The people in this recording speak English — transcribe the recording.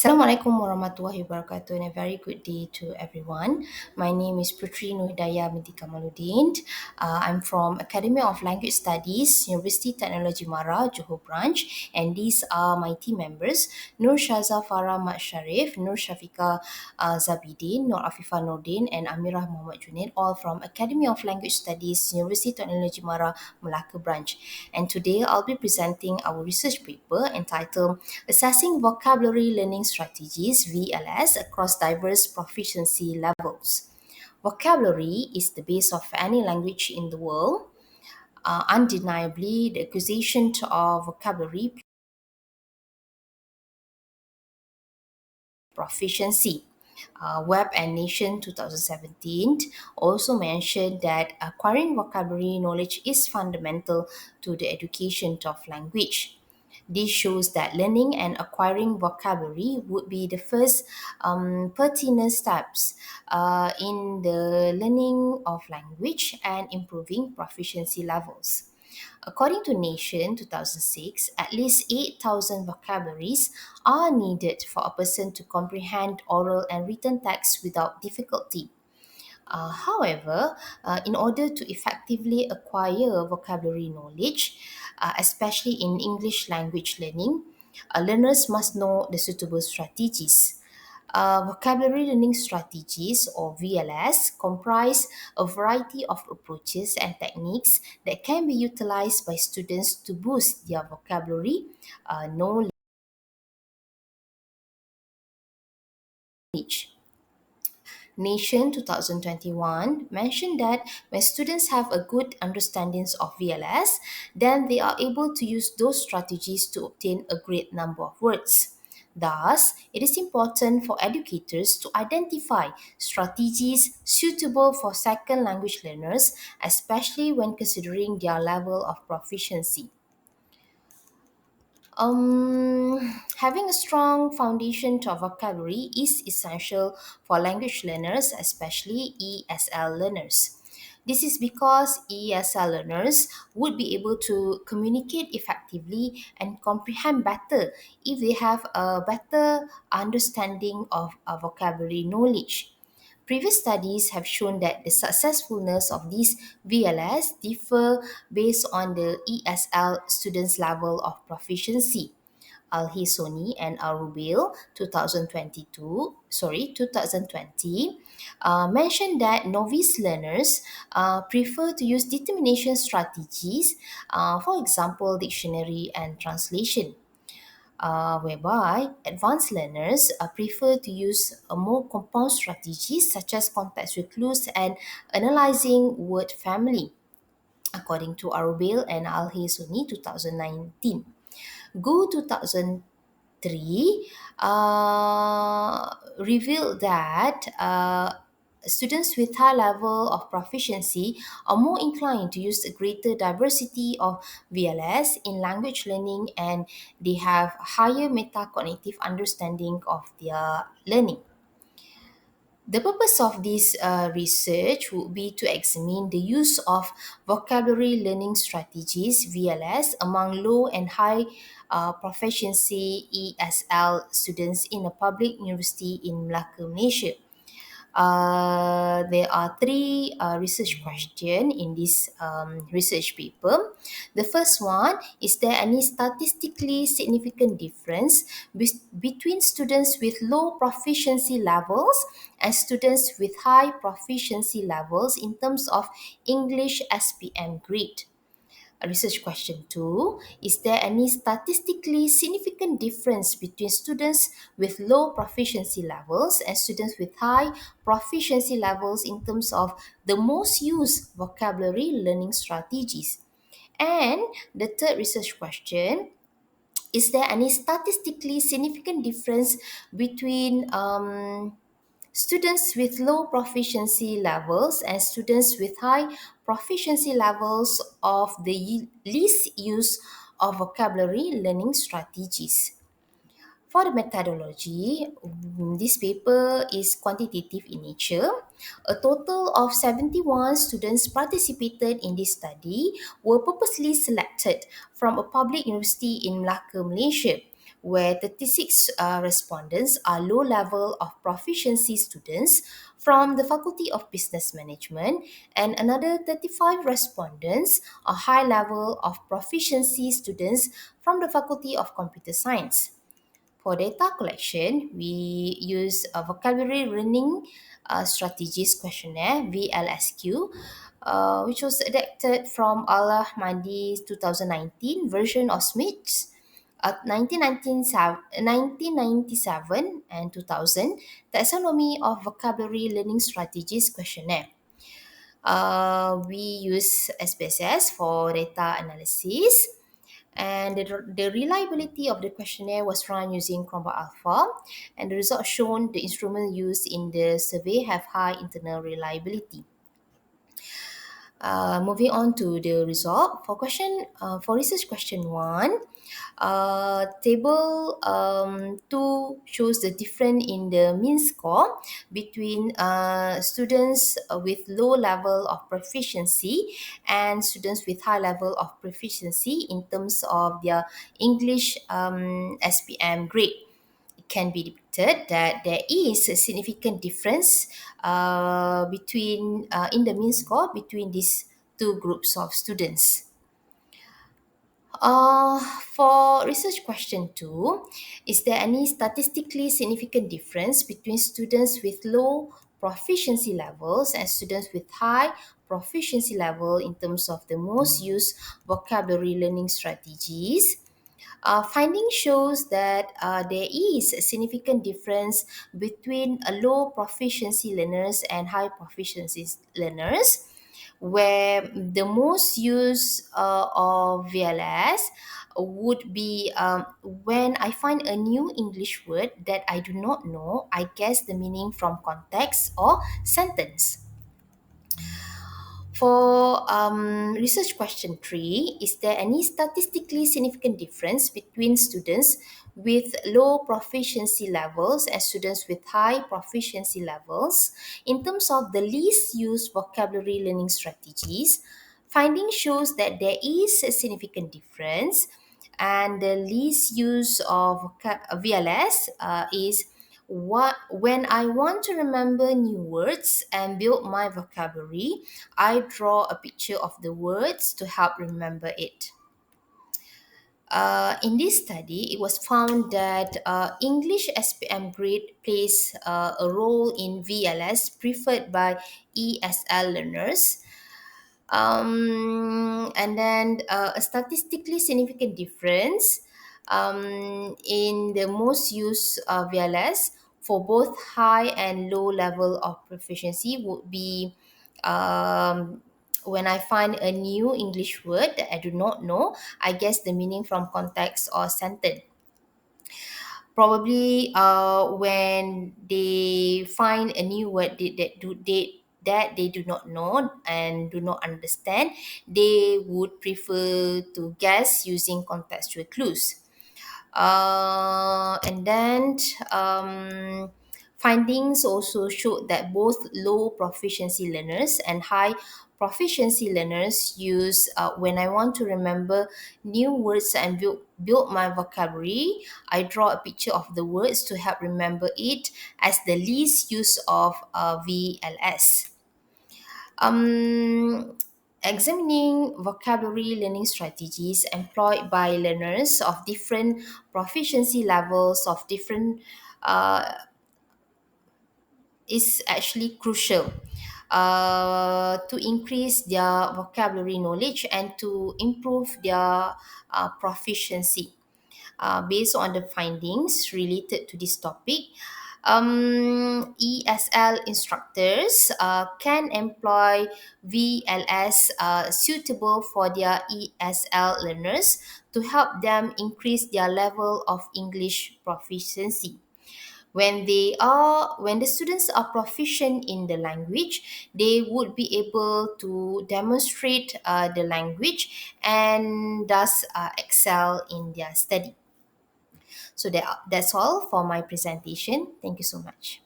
Assalamualaikum warahmatullahi wabarakatuh and a very good day to everyone. My name is Putri Nuhidayah binti Kamaluddin. I'm from Academy of Language Studies, University Technology Mara, Johor Branch, and these are my team members: Nur Shaza Farah Mat Sharif, Nur Shafika Zabidin, Nur Afifah Nordin, and Amirah Muhammad Junaid, all from Academy of Language Studies, University Technology Mara, Melaka Branch. And today I'll be presenting our research paper entitled Assessing Vocabulary Learning Strategies (VLS) across diverse proficiency levels. Vocabulary is the base of any language in the world. Undeniably, the acquisition of vocabulary proficiency. Web and Nation 2017 also mentioned that acquiring vocabulary knowledge is fundamental to the education of language. This shows that learning and acquiring vocabulary would be the first pertinent steps in the learning of language and improving proficiency levels. According to Nation 2006, at least 8,000 vocabularies are needed for a person to comprehend oral and written text without difficulty. However, in order to effectively acquire vocabulary knowledge, especially in English language learning, learners must know the suitable strategies. Vocabulary learning strategies, or VLS, comprise a variety of approaches and techniques that can be utilized by students to boost their vocabulary knowledge. Nation 2021 mentioned that when students have a good understanding of VLS, then they are able to use those strategies to obtain a great number of words. Thus, it is important for educators to identify strategies suitable for second language learners, especially when considering their level of proficiency. Having a strong foundation to vocabulary is essential for language learners, especially ESL learners. This is because ESL learners would be able to communicate effectively and comprehend better if they have a better understanding of vocabulary knowledge. Previous studies have shown that the successfulness of these VLS differ based on the ESL students' level of proficiency. Al-Hisoni and Al-Rubil 2020 mentioned that novice learners prefer to use determination strategies, for example, dictionary and translation, whereby advanced learners prefer to use a more compound strategies such as contextual clues and analyzing word family, according to Arubil and Al-Hisoni 2019. Go 2003 revealed that students with high level of proficiency are more inclined to use a greater diversity of VLS in language learning, and they have higher metacognitive understanding of their learning. The purpose of this research would be to examine the use of vocabulary learning strategies (VLS) among low and high proficiency ESL students in a public university in Melaka, Malaysia. There are three research questions in this research paper. The first one: is there any statistically significant difference between students with low proficiency levels and students with high proficiency levels in terms of English SPM grade? Research question 2: is there any statistically significant difference between students with low proficiency levels and students with high proficiency levels in terms of the most used vocabulary learning strategies? And the third research question: is there any statistically significant difference between students with low proficiency levels and students with high proficiency levels of the least use of vocabulary learning strategies? For the methodology, this paper is quantitative in nature. A total of 71 students participated in this study were purposely selected from a public university in Melaka, Malaysia, where 36 respondents are low level of proficiency students from the Faculty of Business Management, and another 35 respondents are high level of proficiency students from the Faculty of Computer Science. For data collection, we use a vocabulary learning strategies questionnaire (VLSQ), which was adapted from Allah Mahdi's 2019 version of Smith's 1997 and 2000 taxonomy of vocabulary learning strategies questionnaire. We use SPSS for data analysis, and the reliability of the questionnaire was run using Chromebook Alpha, and the results shown the instrument used in the survey have high internal reliability. Moving on to the result for research question 1, table 2 shows the difference in the mean score between students with low level of proficiency and students with high level of proficiency in terms of their English SPM grade. It can be depicted that there is a significant difference between in the mean score between these two groups of students. For research question 2, is there any statistically significant difference between students with low proficiency levels and students with high proficiency level in terms of the most used vocabulary learning strategies? Finding shows that there is a significant difference between low proficiency learners and high proficiency learners, where the most use of VLS would be when I find a new English word that I do not know, I guess the meaning from context or sentence. For research question 3, is there any statistically significant difference between students with low proficiency levels and students with high proficiency levels in terms of the least used vocabulary learning strategies? Finding shows that there is a significant difference, and the least use of VLS is when I want to remember new words and build my vocabulary, I draw a picture of the words to help remember it. In this study, it was found that English SPM grade plays a role in VLS preferred by ESL learners. And then a statistically significant difference in the most used VLS for both high and low level of proficiency would be when I find a new English word that I do not know, I guess the meaning from context or sentence. Probably when they find a new word that they do not know and do not understand, they would prefer to guess using contextual clues. And then findings also showed that both low proficiency learners and high proficiency learners use when I want to remember new words and build my vocabulary, I draw a picture of the words to help remember it as the least use of VLS. Examining vocabulary learning strategies employed by learners of different proficiency levels of different is actually crucial to increase their vocabulary knowledge and to improve their proficiency. Based on the findings related to this topic, ESL instructors can employ VLS suitable for their ESL learners to help them increase their level of English proficiency. When the students are proficient in the language, they would be able to demonstrate the language and thus excel in their study. So that's all for my presentation. Thank you so much.